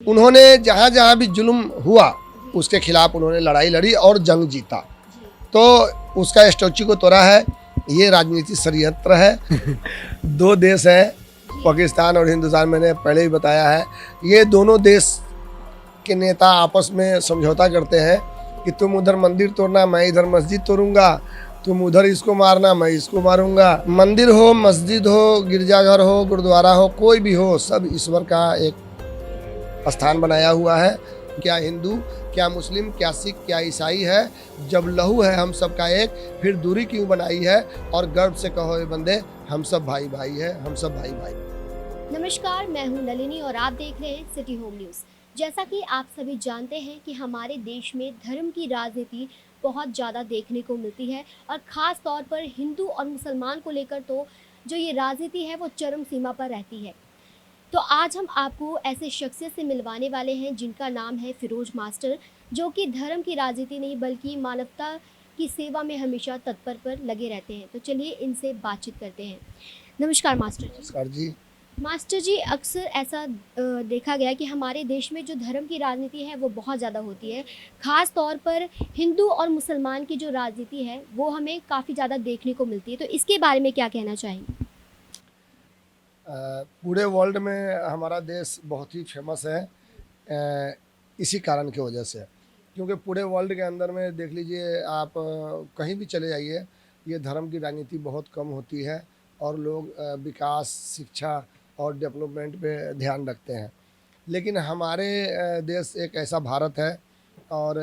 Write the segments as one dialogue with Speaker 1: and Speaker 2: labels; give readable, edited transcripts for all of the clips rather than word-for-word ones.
Speaker 1: उन्होंने जहाँ जहाँ भी जुल्म हुआ उसके खिलाफ उन्होंने लड़ाई लड़ी और जंग जीता। तो उसका स्टैच्यू को तोड़ा है। ये राजनीति षड्यंत्र है। दो देश है, पाकिस्तान और हिंदुस्तान, मैंने पहले ही बताया है। ये दोनों देश के नेता आपस में समझौता करते हैं कि तुम उधर मंदिर तोड़ना, मैं इधर मस्जिद तोड़ूंगा, तुम उधर इसको मारना, मैं इसको मारूंगा। मंदिर हो, मस्जिद हो, गिरजाघर हो, गुरुद्वारा हो, कोई भी हो, सब ईश्वर का एक स्थान बनाया हुआ है। क्या हिंदू, क्या मुस्लिम, क्या सिख, क्या ईसाई है, जब लहू है हम सब का एक, फिर दूरी क्यों बनाई है। और गर्व से कहो ये बंदे, हम सब भाई भाई है, हम सब भाई भाई।
Speaker 2: नमस्कार, मैं हूं नलिनी और आप देख रहे हैं सिटी होम न्यूज़। जैसा कि आप सभी जानते हैं कि हमारे देश में धर्म की राजनीति बहुत ज़्यादा देखने को मिलती है और ख़ास तौर पर हिंदू और मुसलमान को लेकर तो जो ये राजनीति है वो चरम सीमा पर रहती है। तो आज हम आपको ऐसे शख्सियत से मिलवाने वाले हैं जिनका नाम है फिरोज मास्टर, जो कि धर्म की राजनीति नहीं बल्कि मानवता की सेवा में हमेशा तत्पर पर लगे रहते हैं। तो चलिए इनसे बातचीत करते हैं। नमस्कार मास्टर जी।
Speaker 1: नमस्कार जी।
Speaker 2: मास्टर जी, अक्सर ऐसा देखा गया कि हमारे देश में जो धर्म की राजनीति है वो बहुत ज़्यादा होती है। ख़ास तौर पर हिंदू और मुसलमान की जो राजनीति है वो हमें काफ़ी ज़्यादा देखने को मिलती है। तो इसके बारे में क्या कहना चाहेंगे?
Speaker 1: पूरे वर्ल्ड में हमारा देश बहुत ही फेमस है इसी कारण की वजह से, क्योंकि पूरे वर्ल्ड के अंदर में देख लीजिए आप, कहीं भी चले जाइए, ये धर्म की राजनीति बहुत कम होती है और लोग विकास, शिक्षा और डेवलपमेंट पे ध्यान रखते हैं। लेकिन हमारे देश एक ऐसा भारत है और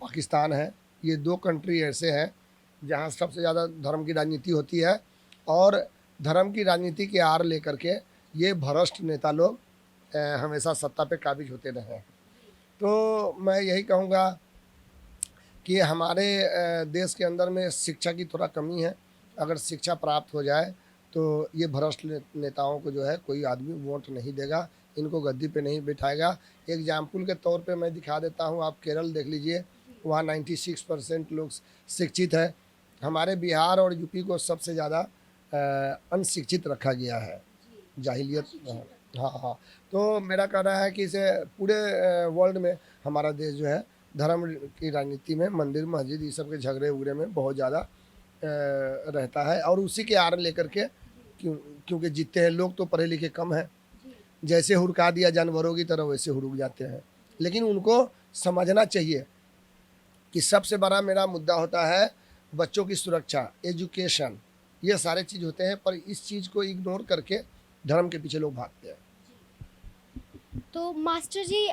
Speaker 1: पाकिस्तान है, ये दो कंट्री ऐसे हैं जहाँ सबसे ज़्यादा धर्म की राजनीति होती है और धर्म की राजनीति के आड़ लेकर के ये भ्रष्ट नेता लोग हमेशा सत्ता पे काबिज होते रहे। तो मैं यही कहूँगा कि हमारे देश के अंदर में शिक्षा की थोड़ा कमी है। अगर शिक्षा प्राप्त हो जाए तो ये भ्रष्ट नेताओं को जो है कोई आदमी वोट नहीं देगा, इनको गद्दी पे नहीं बिठाएगा। एग्जाम्पल के तौर पे मैं दिखा देता हूँ, आप केरल देख लीजिए, वहाँ 96% लोग शिक्षित है। हमारे बिहार और यूपी को सबसे ज़्यादा अनशिक्षित रखा गया है, जाहिलियत। हाँ, तो मेरा कहना है कि इसे पूरे वर्ल्ड में हमारा देश जो है धर्म की राजनीति में, मंदिर मस्जिद ये सब के झगड़े उगड़े में बहुत ज़्यादा रहता है और उसी के आड़ लेकर के क्योंकि जीतते हैं लोग। तो पढ़े लिखे कम हैं, जैसे हुरका दिया जानवरों की तरह वैसे हुरुक जाते हैं। लेकिन उनको समझना चाहिए कि सबसे बड़ा मेरा मुद्दा होता है बच्चों की सुरक्षा, एजुकेशन, ये सारे चीज़ होते हैं, पर इस चीज़ को इग्नोर करके धर्म के पीछे लोग भागते हैं।
Speaker 2: तो मास्टर जी,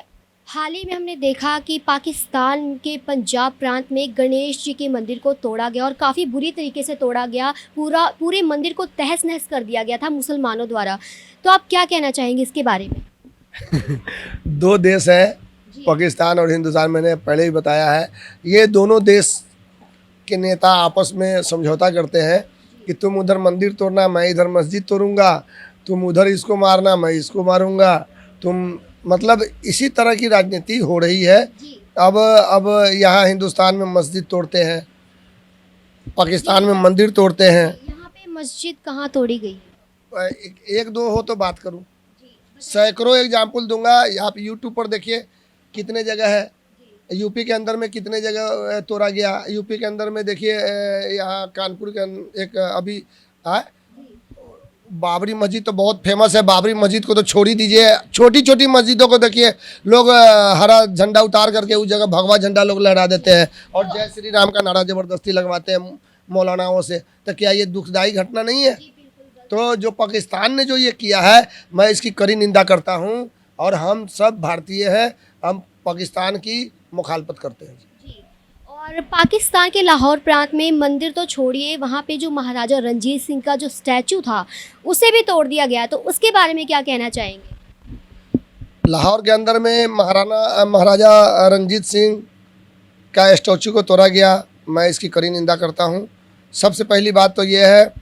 Speaker 2: हाल ही में हमने देखा कि पाकिस्तान के पंजाब प्रांत में गणेश जी के मंदिर को तोड़ा गया और काफ़ी बुरी तरीके से तोड़ा गया। पूरे मंदिर को तहस नहस कर दिया गया था मुसलमानों द्वारा। तो आप क्या कहना चाहेंगे इसके बारे में?
Speaker 1: दो देश है, पाकिस्तान और हिंदुस्तान, मैंने पहले ही बताया है। ये दोनों देश के नेता आपस में समझौता करते हैं कि तुम उधर मंदिर तोड़ना, मैं इधर मस्जिद तोड़ूंगा, तुम उधर इसको मारना, मैं इसको मारूंगा। तुम मतलब इसी तरह की राजनीति हो रही है। अब यहाँ हिंदुस्तान में मस्जिद तोड़ते हैं, पाकिस्तान में मंदिर तोड़ते हैं।
Speaker 2: यहाँ पे मस्जिद कहाँ तोड़ी गई?
Speaker 1: एक दो हो तो बात करूँ, सैकड़ों एग्जाम्पल दूंगा। आप यूट्यूब पर देखिए कितने जगह है, यूपी के अंदर में कितने जगह तोड़ा गया। यूपी के अंदर में देखिए, यहाँ कानपुर के एक अभी बाबरी मस्जिद तो बहुत फेमस है। बाबरी मस्जिद को तो छोड़ ही दीजिए, छोटी छोटी मस्जिदों को देखिए, लोग हरा झंडा उतार करके उस जगह भगवा झंडा लोग लहरा देते हैं और जय श्री राम का नारा ज़बरदस्ती लगवाते हैं मौलानाओं से। तो क्या ये दुखदायी घटना नहीं है? तो जो पाकिस्तान ने जो ये किया है, मैं इसकी कड़ी निंदा करता हूँ और हम सब भारतीय हैं, हम पाकिस्तान की मुखालफत करते हैं।
Speaker 2: और पाकिस्तान के लाहौर प्रांत में मंदिर तो छोड़िए, वहाँ पे जो महाराजा रंजीत सिंह का जो स्टैचू था उसे भी तोड़ दिया गया। तो उसके बारे में क्या कहना चाहेंगे?
Speaker 1: लाहौर के अंदर में महाराजा रंजीत सिंह का स्टैचू को तोड़ा गया, मैं इसकी कड़ी निंदा करता हूँ। सबसे पहली बात तो ये है,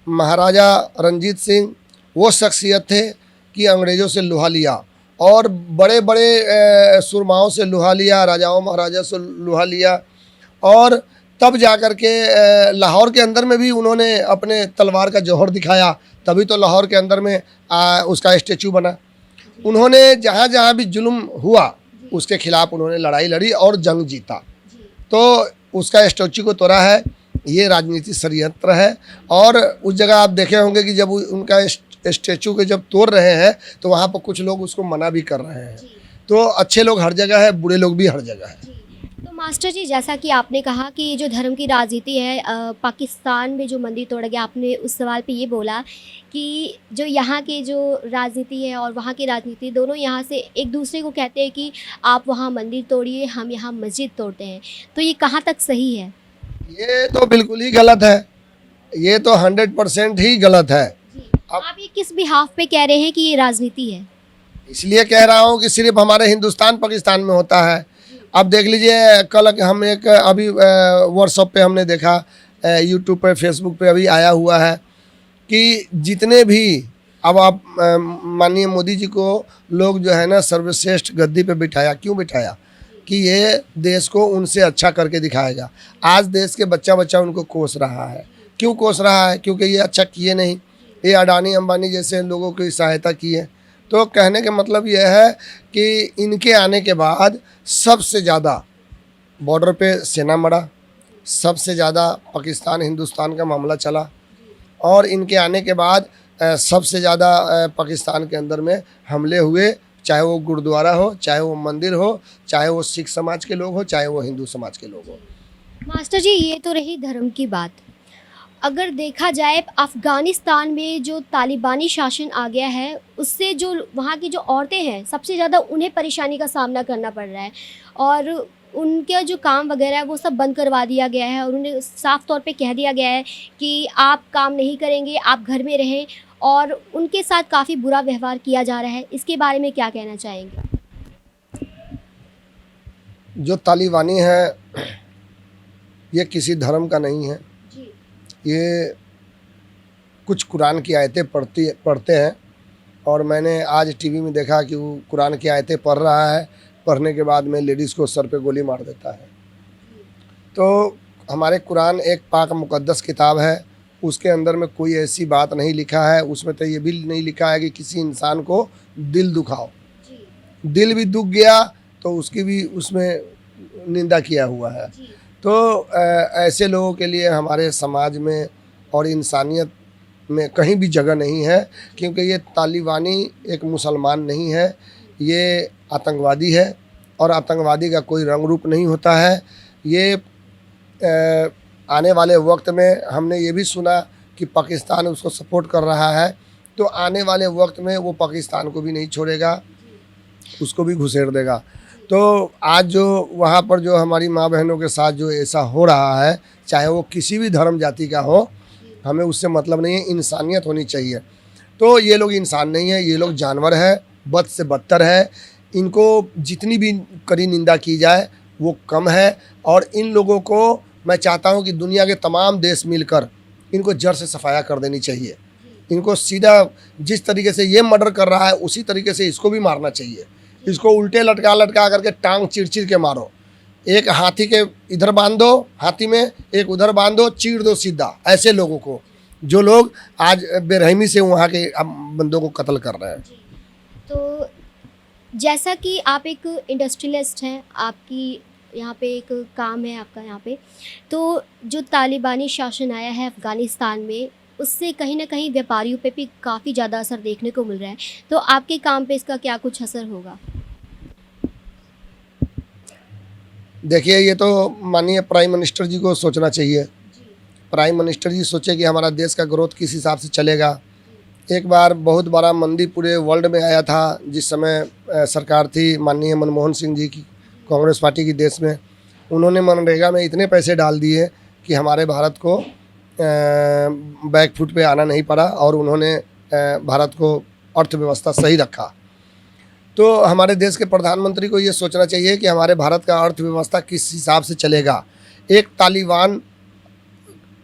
Speaker 1: महाराजा रंजीत सिंह वो शख्सियत थे कि अंग्रेज़ों से लोहा लिया और बड़े बड़े सुरमाओं से लोहा लिया, राजाओं महाराजा से लोहा लिया और तब जा कर के लाहौर के अंदर में भी उन्होंने अपने तलवार का जौहर दिखाया, तभी तो लाहौर के अंदर में उसका स्टैचू बना। उन्होंने जहाँ जहाँ भी जुल्म हुआ उसके खिलाफ उन्होंने लड़ाई लड़ी और जंग जीता। तो उसका स्टैचू को तोड़ा है, ये राजनीति षड्यंत्र है। और उस जगह आप देखे होंगे कि जब उनका स्टैचू को जब तोड़ रहे हैं तो वहाँ पर कुछ लोग उसको मना भी कर रहे हैं। तो अच्छे लोग हर जगह है, बुरे लोग भी हर जगह है।
Speaker 2: तो मास्टर जी, जैसा कि आपने कहा कि ये जो धर्म की राजनीति है, पाकिस्तान में जो मंदिर तोड़ा गया, आपने उस सवाल पे ये बोला कि जो यहाँ के जो राजनीति है और वहाँ की राजनीति दोनों यहाँ से एक दूसरे को कहते हैं कि आप वहाँ मंदिर तोड़िए, हम यहाँ मस्जिद तोड़ते हैं। तो ये कहाँ तक सही है?
Speaker 1: ये तो बिल्कुल ही गलत है, ये तो 100% ही गलत है।
Speaker 2: आप ये किस बिहाफ पे कह रहे हैं कि ये राजनीति है?
Speaker 1: इसलिए कह रहा हूँ कि सिर्फ हमारे हिंदुस्तान पाकिस्तान में होता है। अब देख लीजिए, कल हम एक अभी व्हाट्सएप पे हमने देखा, यूट्यूब पे, फेसबुक पे अभी आया हुआ है कि जितने भी अब आप माननीय मोदी जी को लोग जो है ना सर्वश्रेष्ठ गद्दी पे बिठाया। क्यों बिठाया? कि ये देश को उनसे अच्छा करके दिखाएगा। आज देश के बच्चा बच्चा उनको कोस रहा है। क्यों कोस रहा है? क्योंकि ये अच्छा किए नहीं, ये अडानी अंबानी जैसे लोगों की सहायता की है। तो कहने का मतलब यह है कि इनके आने के बाद सबसे ज़्यादा बॉर्डर पे सेना मरा, सबसे ज़्यादा पाकिस्तान हिंदुस्तान का मामला चला, और इनके आने के बाद सबसे ज़्यादा पाकिस्तान के अंदर में हमले हुए, चाहे वो गुरुद्वारा हो, चाहे वो मंदिर हो, चाहे वो सिख समाज के लोग हो, चाहे वो हिंदू समाज के लोग हो।
Speaker 2: मास्टर जी, ये तो रही धर्म की बात। अगर देखा जाए अफ़गानिस्तान में जो तालिबानी शासन आ गया है, उससे जो वहाँ की जो औरतें हैं सबसे ज़्यादा उन्हें परेशानी का सामना करना पड़ रहा है, और उनके जो काम वगैरह है वो सब बंद करवा दिया गया है, और उन्हें साफ़ तौर पे कह दिया गया है कि आप काम नहीं करेंगे, आप घर में रहें, और उनके साथ काफ़ी बुरा व्यवहार किया जा रहा है। इसके बारे में क्या कहना चाहेंगे?
Speaker 1: जो तालिबानी है ये किसी धर्म का नहीं है। ये कुछ कुरान की आयतें पढ़ते हैं, और मैंने आज टीवी में देखा कि वो कुरान की आयतें पढ़ रहा है, पढ़ने के बाद में लेडीज़ को सर पे गोली मार देता है। तो हमारे कुरान एक पाक मुकद्दस किताब है, उसके अंदर में कोई ऐसी बात नहीं लिखा है, उसमें तो ये भी नहीं लिखा है कि किसी इंसान को दिल दुखाओ। दिल भी दुख गया तो उसकी भी उसमें निंदा किया हुआ है। तो ऐसे लोगों के लिए हमारे समाज में और इंसानियत में कहीं भी जगह नहीं है, क्योंकि ये तालिबानी एक मुसलमान नहीं है, ये आतंकवादी है, और आतंकवादी का कोई रंग रूप नहीं होता है। ये आने वाले वक्त में हमने ये भी सुना कि पाकिस्तान उसको सपोर्ट कर रहा है, तो आने वाले वक्त में वो पाकिस्तान को भी नहीं छोड़ेगा, उसको भी घुसेड़ देगा। तो आज जो वहाँ पर जो हमारी माँ बहनों के साथ जो ऐसा हो रहा है, चाहे वो किसी भी धर्म जाति का हो, हमें उससे मतलब नहीं है, इंसानियत होनी चाहिए। तो ये लोग इंसान नहीं है, ये लोग जानवर है, बद से बदतर है। इनको जितनी भी कड़ी निंदा की जाए वो कम है, और इन लोगों को मैं चाहता हूँ कि दुनिया के तमाम देश मिलकर इनको जड़ से सफाया कर देनी चाहिए। इनको सीधा जिस तरीके से ये मर्डर कर रहा है उसी तरीके से इसको भी मारना चाहिए। इसको उल्टे लटका करके टांग चिर के मारो। एक हाथी के इधर बांध दो हाथी में, एक उधर बांध दो, चीर दो सीधा। ऐसे लोगों को, जो लोग आज बेरहमी से वहाँ के बंदों को कत्ल कर रहे हैं।
Speaker 2: तो जैसा कि आप एक इंडस्ट्रियलिस्ट हैं, आपकी यहाँ पे एक काम है आपका यहाँ पे, तो जो तालिबानी शासन आया है अफ़गानिस्तान में, उससे कहीं ना कहीं व्यापारियों पे भी काफ़ी ज़्यादा असर देखने को मिल रहा है। तो आपके काम पे इसका क्या कुछ असर होगा?
Speaker 1: देखिए, ये तो माननीय प्राइम मिनिस्टर जी को सोचना चाहिए। प्राइम मिनिस्टर जी सोचे कि हमारा देश का ग्रोथ किस हिसाब से चलेगा। एक बार बहुत बड़ा मंदी पूरे वर्ल्ड में आया था, जिस समय सरकार थी माननीय मनमोहन सिंह जी की, कांग्रेस पार्टी की देश में। उन्होंने मनरेगा में इतने पैसे डाल दिए कि हमारे भारत को बैक फुट पे आना नहीं पड़ा, और उन्होंने भारत को अर्थव्यवस्था सही रखा। तो हमारे देश के प्रधानमंत्री को ये सोचना चाहिए कि हमारे भारत का अर्थव्यवस्था किस हिसाब से चलेगा। एक तालिबान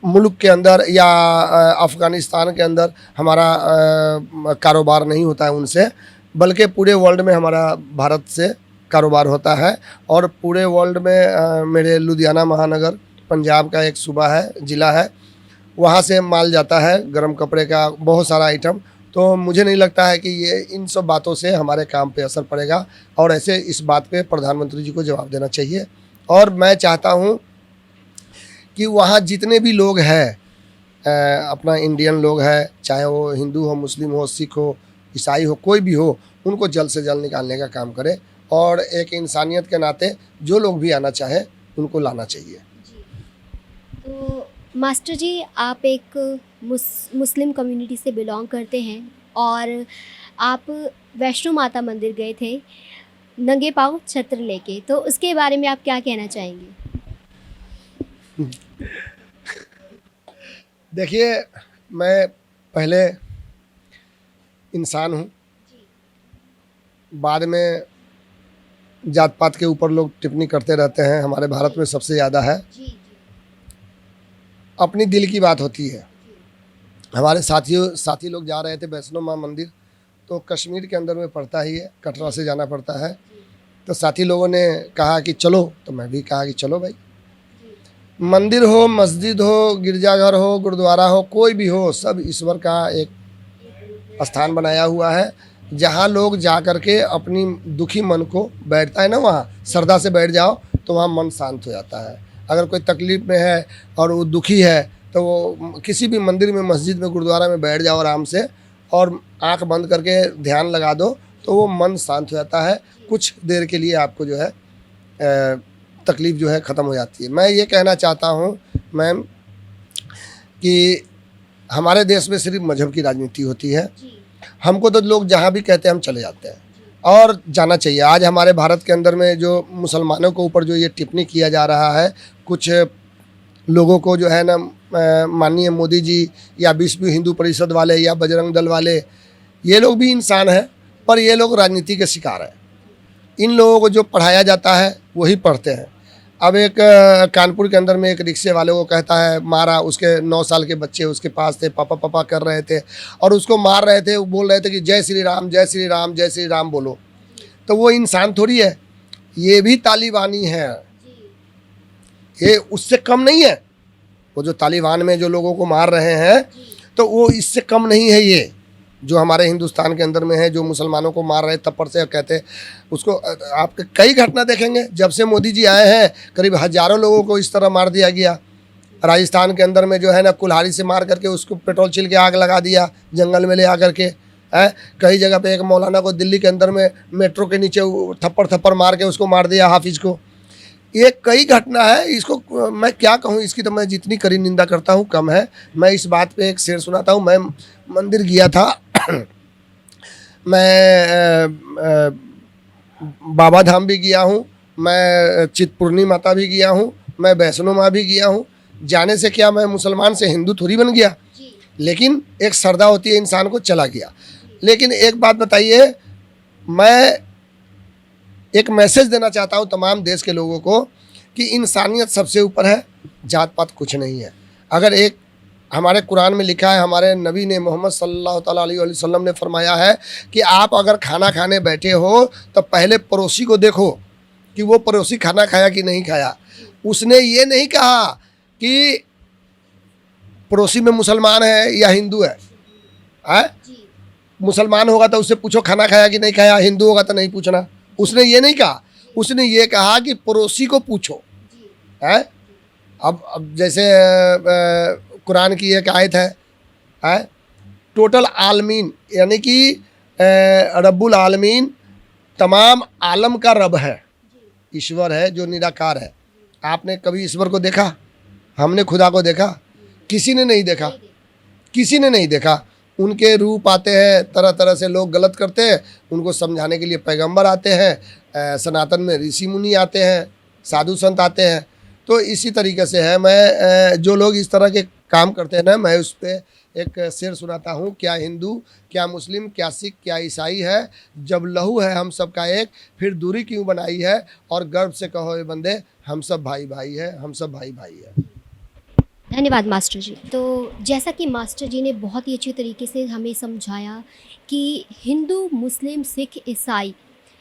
Speaker 1: मुल्क के अंदर या अफ़गानिस्तान के अंदर हमारा कारोबार नहीं होता है उनसे, बल्कि पूरे वर्ल्ड में हमारा भारत से कारोबार होता है। और पूरे वर्ल्ड में मेरे लुधियाना महानगर पंजाब का एक सूबा है, ज़िला है, वहाँ से माल जाता है, गर्म कपड़े का बहुत सारा आइटम। तो मुझे नहीं लगता है कि ये इन सब बातों से हमारे काम पे असर पड़ेगा, और ऐसे इस बात पे प्रधानमंत्री जी को जवाब देना चाहिए। और मैं चाहता हूँ कि वहाँ जितने भी लोग हैं, अपना इंडियन लोग हैं, चाहे वो हिंदू हो, मुस्लिम हो, सिख हो, ईसाई हो, कोई भी हो, उनको जल्द से जल्द निकालने का काम करे, और एक इंसानियत के नाते जो लोग भी आना चाहे उनको लाना चाहिए।
Speaker 2: तो मास्टर जी, आप एक मुस्लिम कम्युनिटी से बिलोंग करते हैं और आप वैष्णो माता मंदिर गए थे नंगे पाँव छत्र लेके, तो उसके बारे में आप क्या कहना चाहेंगे?
Speaker 1: देखिए, मैं पहले इंसान हूँ, बाद में जात पात के ऊपर लोग टिप्पणी करते रहते हैं, हमारे भारत में सबसे ज़्यादा है। अपनी दिल की बात होती है। हमारे साथी लोग जा रहे थे वैष्णो माँ मंदिर, तो कश्मीर के अंदर में पड़ता ही है, कटरा से जाना पड़ता है। तो साथी लोगों ने कहा कि चलो, तो मैं भी कहा कि चलो भाई। मंदिर हो, मस्जिद हो, गिरजाघर हो, गुरुद्वारा हो, कोई भी हो, सब ईश्वर का एक स्थान बनाया हुआ है, जहाँ लोग जा कर के अपनी दुखी मन को बैठता है ना, वहाँ श्रद्धा से बैठ जाओ तो वहाँ मन शांत हो जाता है। अगर कोई तकलीफ़ में है और वो दुखी है, तो वो किसी भी मंदिर में, मस्जिद में, गुरुद्वारा में बैठ जाओ आराम से, और आंख बंद करके ध्यान लगा दो, तो वो मन शांत हो जाता है। कुछ देर के लिए आपको जो है तकलीफ़ जो है ख़त्म हो जाती है। मैं ये कहना चाहता हूँ मैम कि हमारे देश में सिर्फ मजहब की राजनीति होती है। हमको तो लोग जहाँ भी कहते हैं हम चले जाते हैं, और जाना चाहिए। आज हमारे भारत के अंदर में जो मुसलमानों के ऊपर जो ये टिप्पणी किया जा रहा है, कुछ लोगों को जो है ना, माननीय मोदी जी या विश्व हिंदू परिषद वाले या बजरंग दल वाले, ये लोग भी इंसान हैं, पर ये लोग राजनीति के शिकार हैं। इन लोगों को जो पढ़ाया जाता है वही पढ़ते हैं। अब एक कानपुर के अंदर में एक रिक्शे वाले को कहता है, मारा, उसके 9 साल के बच्चे उसके पास थे, पापा पापा कर रहे थे और उसको मार रहे थे। वो बोल रहे थे कि जय श्री राम, जय श्री राम, जय श्री राम बोलो। तो वो इंसान थोड़ी है, ये भी तालिबानी है, ये उससे कम नहीं है। वो जो तालिबान में जो लोगों को मार रहे हैं, तो वो इससे कम नहीं है। ये जो हमारे हिंदुस्तान के अंदर में है, जो मुसलमानों को मार रहे थप्पड़ से, कहते उसको, आप कई घटना देखेंगे जब से मोदी जी आए हैं, करीब हज़ारों लोगों को इस तरह मार दिया गया। राजस्थान के अंदर में जो है ना, कुल्हाड़ी से मार करके उसको पेट्रोल छिल के आग लगा दिया, जंगल में ले आ करके है। कई जगह पे एक मौलाना को दिल्ली के अंदर में मेट्रो के नीचे थप्पड़ मार के उसको मार दिया, हाफिज़ को। ये कई घटना है। इसको मैं क्या कहूँ, इसकी तो मैं जितनी कड़ी निंदा करता हूँ कम है। मैं इस बात पे एक शेर सुनाता हूँ। मैं मंदिर गया था मैं बाबा धाम भी गया हूँ, मैं चिंतपूर्णी माता भी गया हूँ, मैं वैष्णो माँ भी गया हूँ। जाने से क्या मैं मुसलमान से हिंदू थोड़ी बन गया, लेकिन एक श्रद्धा होती है, इंसान को चला गया। लेकिन एक बात बताइए, मैं एक मैसेज देना चाहता हूँ तमाम देश के लोगों को कि इंसानियत सबसे ऊपर है, जात पात कुछ नहीं है। अगर एक हमारे कुरान में लिखा है, हमारे नबी ने, मोहम्मद सल्लल्लाहु अलैहि वसल्लम ने फरमाया है कि आप अगर खाना खाने बैठे हो तो पहले पड़ोसी को देखो कि वो पड़ोसी खाना खाया कि नहीं खाया। उसने ये नहीं कहा कि पड़ोसी में मुसलमान है या हिंदू है। मुसलमान होगा तो उससे पूछो खाना खाया कि नहीं खाया, हिंदू होगा तो नहीं पूछना। उसने ये नहीं कहा, उसने ये कहा कि पड़ोसी को पूछो। है अब जैसे कुरान की एक आयत है, टोटल आलमीन, यानी कि रब्बुल आलमीन तमाम आलम का रब है, ईश्वर है जो निराकार है। आपने कभी ईश्वर को देखा? हमने खुदा को देखा? किसी ने नहीं देखा, किसी ने नहीं देखा। उनके रूप आते हैं, तरह तरह से लोग गलत करते हैं, उनको समझाने के लिए पैगंबर आते हैं, सनातन में ऋषि मुनि आते हैं, साधु संत आते हैं। तो इसी तरीके से है। मैं जो लोग इस तरह के काम करते हैं ना, मैं उस पर एक शेर सुनाता हूँ। क्या हिंदू, क्या मुस्लिम, क्या सिख, क्या ईसाई है, जब लहू है हम सब का एक, फिर दूरी क्यों बनाई है, और गर्व से कहो ये बंदे, हम सब भाई भाई है, हम सब भाई भाई है।
Speaker 2: धन्यवाद मास्टर जी। तो जैसा कि मास्टर जी ने बहुत ही अच्छी तरीके से हमें समझाया कि हिंदू, मुस्लिम, सिख, ईसाई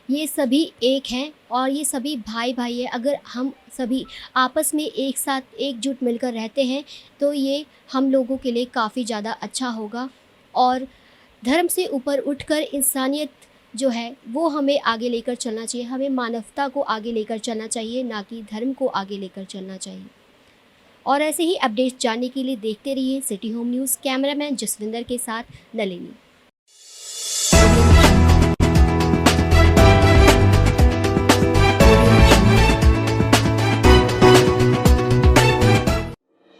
Speaker 2: ये सभी एक हैं और ये सभी भाई भाई हैं। अगर हम सभी आपस में एक साथ एकजुट मिलकर रहते हैं तो ये हम लोगों के लिए काफ़ी ज़्यादा अच्छा होगा। और धर्म से ऊपर उठकर इंसानियत जो है वो हमें आगे लेकर चलना चाहिए, हमें मानवता को आगे लेकर चलना चाहिए, ना कि धर्म को आगे लेकर चलना चाहिए। और ऐसे ही अपडेट्स जानने के लिए देखते रहिए city home news. Cameraman Jasvinder के साथ नलिनी।